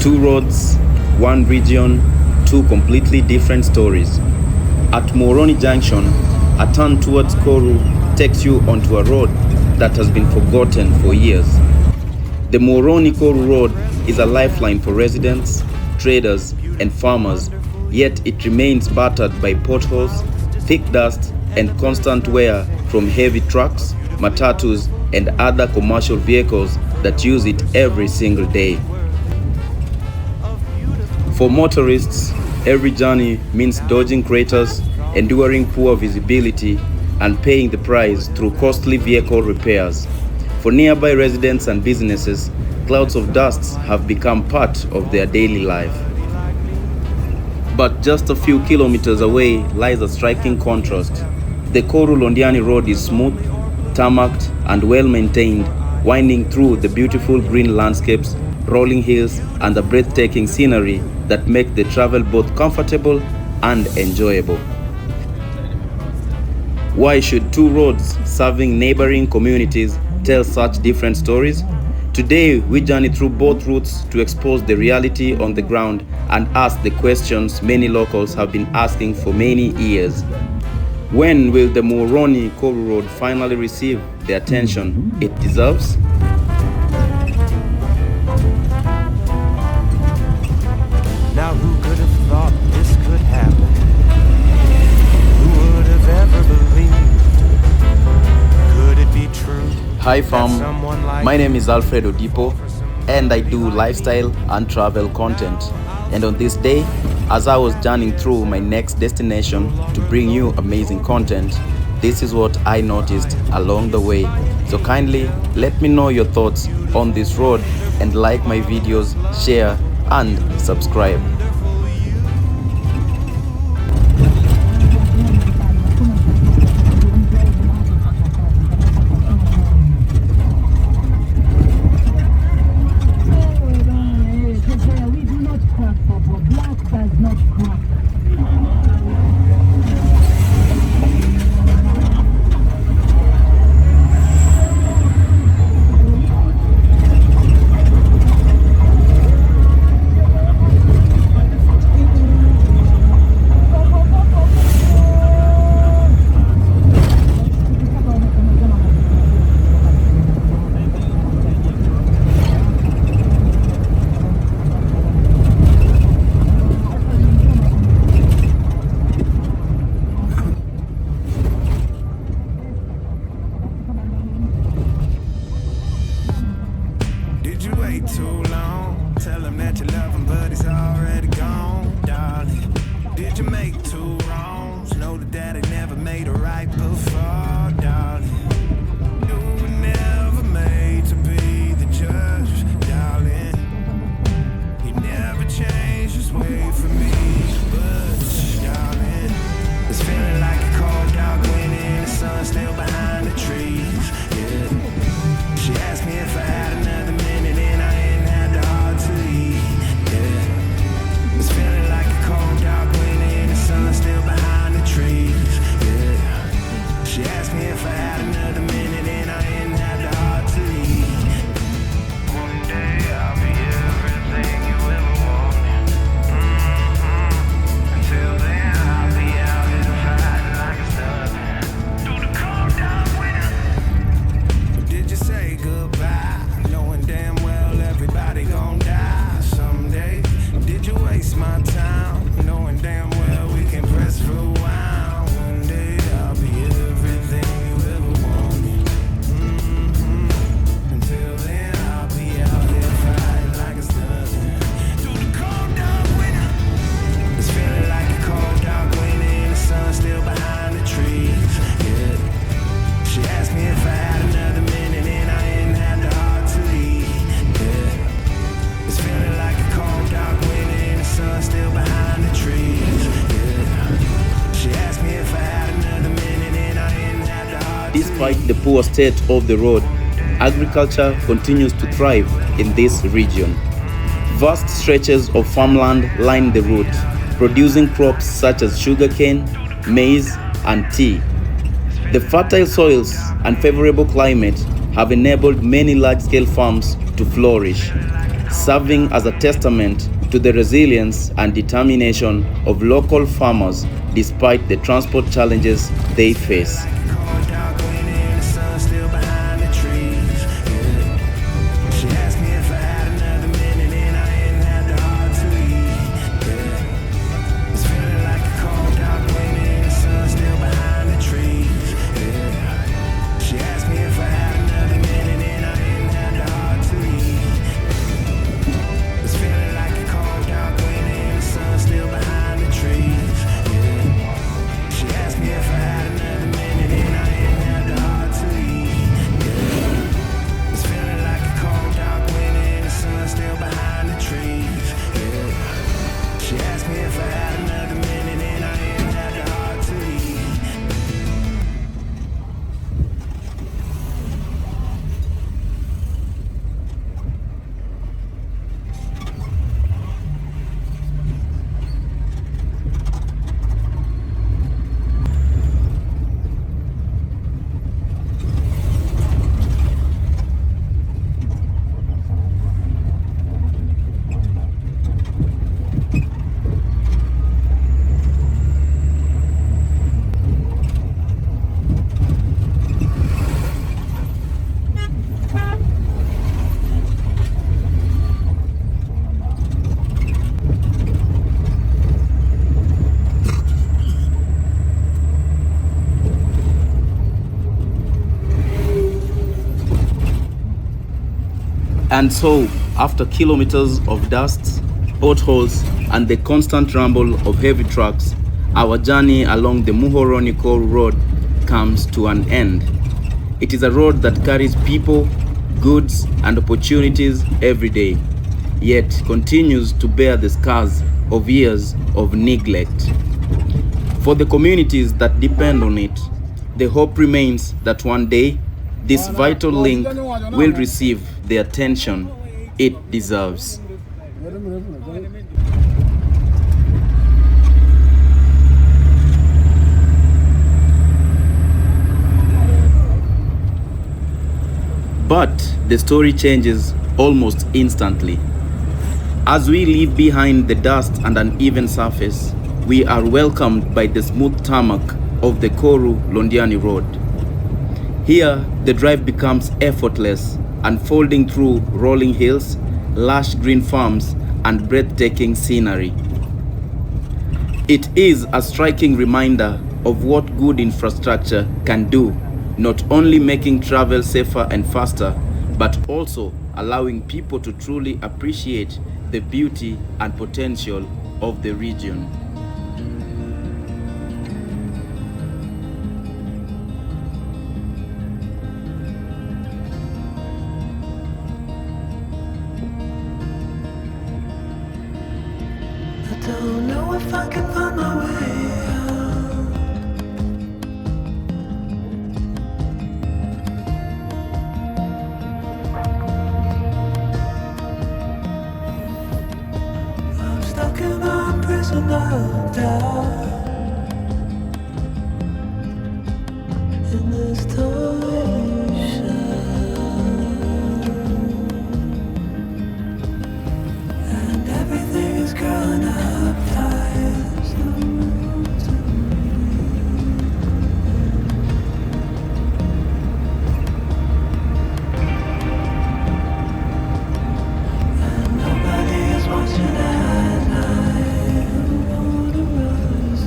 Two roads, one region, two completely different stories. At Muhoroni Junction, a turn towards Koru takes you onto a road that has been forgotten for years. The Muhoroni-Koru road is a lifeline for residents, traders, and farmers, yet it remains battered by potholes, thick dust, and constant wear from heavy trucks, matatus, and other commercial vehicles that use it every single day. For motorists, every journey means dodging craters, enduring poor visibility, and paying the price through costly vehicle repairs. For nearby residents and businesses, clouds of dust have become part of their daily life. But just a few kilometers away lies a striking contrast. The Koru Londiani road is smooth, tarmacked, and well maintained, winding through the beautiful green landscapes, rolling hills, and the breathtaking scenery that make the travel both comfortable and enjoyable. Why should two roads serving neighboring communities tell such different stories? Today, we journey through both routes to expose the reality on the ground and ask the questions many locals have been asking for many years. When will the Muhoroni-Koru road finally receive the attention it deserves? Now who could have thought this could happen? Who would have ever believed? Could it be true? Hi fam, my name is Alfred Odipo and I do lifestyle and travel content. And on this day, as I was journeying through my next destination to bring you amazing content, this is what I noticed along the way. So kindly let me know your thoughts on this road and like my videos, share and subscribe. Too long. Tell him that you love him, but he's already gone, darling. Did you make two wrongs? Know that daddy never made a right before, darling. You were never made to be the judge, darling. He never changed his way for me, but darling, it's feeling like a cold dark wind and the sun still behind the trees. Yeah. She asked me if I had another minute and I ain't had the heart to leave. Yeah. It's feeling like a cold dark wind and the sun still behind the trees. Yeah. She asked me if I had another minute and I ain't had the heart to leave. One day I'll be everything you ever wanted. Until then I'll be out here fighting like a stallion through the cold dark winter. Did you say goodbye, knowing damn well everybody gon' die someday? Did you waste my time, knowing damn well we can press rewind? One day I'll be everything you ever wanted. Until then I'll be out here fighting like a stallion through the cold dark winter. It's feeling like a cold dark winter and the sun still behind the trees. Yeah. She asked me if I had another minute and I ain't had the heart to leave. Yeah. It's feeling like a cold dark winter and the sun still behind the trees. Yeah. She asked me if I had another minute and I ain't had the heart to leave. Despite the poor state of the road, agriculture continues to thrive in this region. Vast stretches of farmland line the route, producing crops such as sugarcane, maize, and tea. The fertile soils and favorable climate have enabled many large-scale farms to flourish. serving as a testament to the resilience and determination of local farmers despite the transport challenges they face. Cold dark wind and the sun still behind the trees. Yeah. She asked me if I had another minute and I ain't had the heart to leave. Yeah. It's feeling like a cold dark wind and the sun still behind the trees. Yeah. She asked me if I had another minute and I ain't had the heart to leave. It's feeling like a cold dark wind and the sun still behind the trees. Yeah. She asked me if I had another minute and I ain't had the heart to leave. Yeah. It's feeling like a cold dark wind and the sun still behind the trees. Yeah. She asked me if I had another minute and I ain't had the heart to leave. And so, after kilometers of dust, potholes, and the constant rumble of heavy trucks, our journey along the Muhoroni Koru road comes to an end. It is a road that carries people, goods, and opportunities every day, yet continues to bear the scars of years of neglect. For the communities that depend on it, the hope remains that one day, this vital link will receive the attention it deserves. But the story changes almost instantly. As we leave behind the dust and uneven surface, we are welcomed by the smooth tarmac of the Koru Londiani road. Here, the drive becomes effortless, unfolding through rolling hills, lush green farms, and breathtaking scenery. It is a striking reminder of what good infrastructure can do, not only making travel safer and faster, but also allowing people to truly appreciate the beauty and potential of the region. I don't know if I can find my way out. I'm stuck in a prison of doubt. In this torsion, and everything is growing up fast. And nobody is watching at night. I wanna rise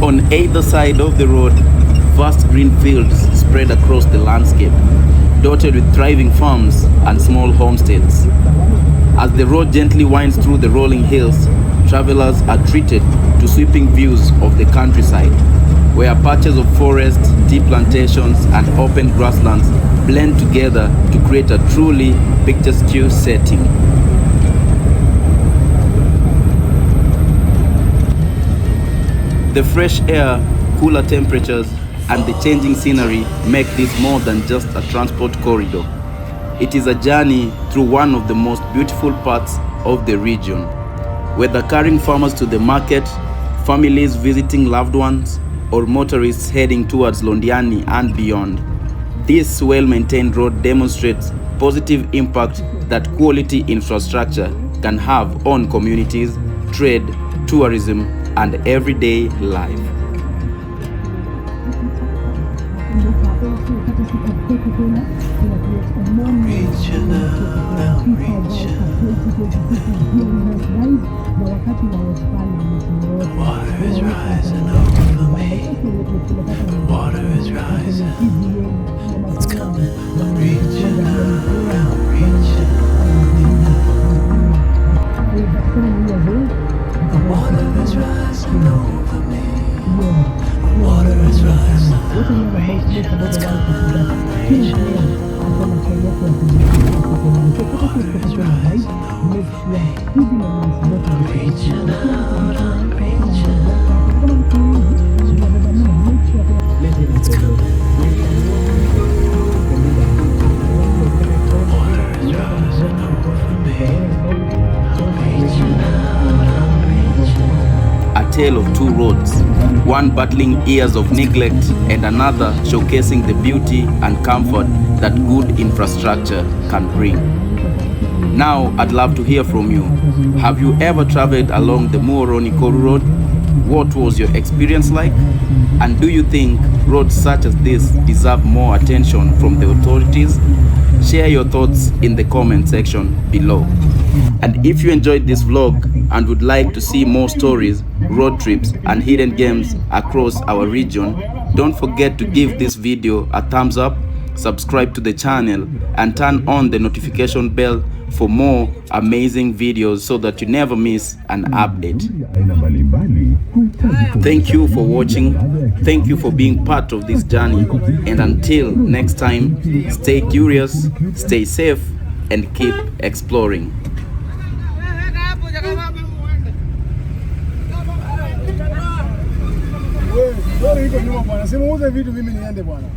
On either side of the road, vast green fields spread across the landscape, dotted with thriving farms and small homesteads. As the road gently winds through the rolling hills, travelers are treated to sweeping views of the countryside, where patches of forest, tea plantations, and open grasslands blend together to create a truly picturesque setting. The fresh air, cooler temperatures, and the changing scenery make this more than just a transport corridor. It is a journey through one of the most beautiful parts of the region. Whether carrying farmers to the market, families visiting loved ones, or motorists heading towards Londiani and beyond, this well-maintained road demonstrates positive impact that quality infrastructure can have on communities, trade, tourism, and everyday life. Water is rising over me. The water is rising. It's coming. I'm reaching out. I'm reaching. The water is rising over me. The water is rising. I'm reaching. It's coming. I'm reaching. The water is rising over me. I'm reaching out. I'm reaching. It's coming. Water is rising over me. I'm reaching out. I'm reaching. A tale of two roads, one battling years of neglect and another showcasing the beauty and comfort that good infrastructure can bring. Now, I'd love to hear from you. Have you ever traveled along the Muhoroni Koru road? What was your experience like? And do you think roads such as this deserve more attention from the authorities? Share your thoughts in the comment section below. And if you enjoyed this vlog and would like to see more stories, road trips, and hidden gems across our region, don't forget to give this video a thumbs up, subscribe to the channel, and turn on the notification bell for more amazing videos so that you never miss an update. Thank you for watching. Thank you for being part of this journey. And until next time, stay curious, stay safe, and keep exploring. Wewe, iko nyuma bwana. Simuuze vitu mimi niende bwana.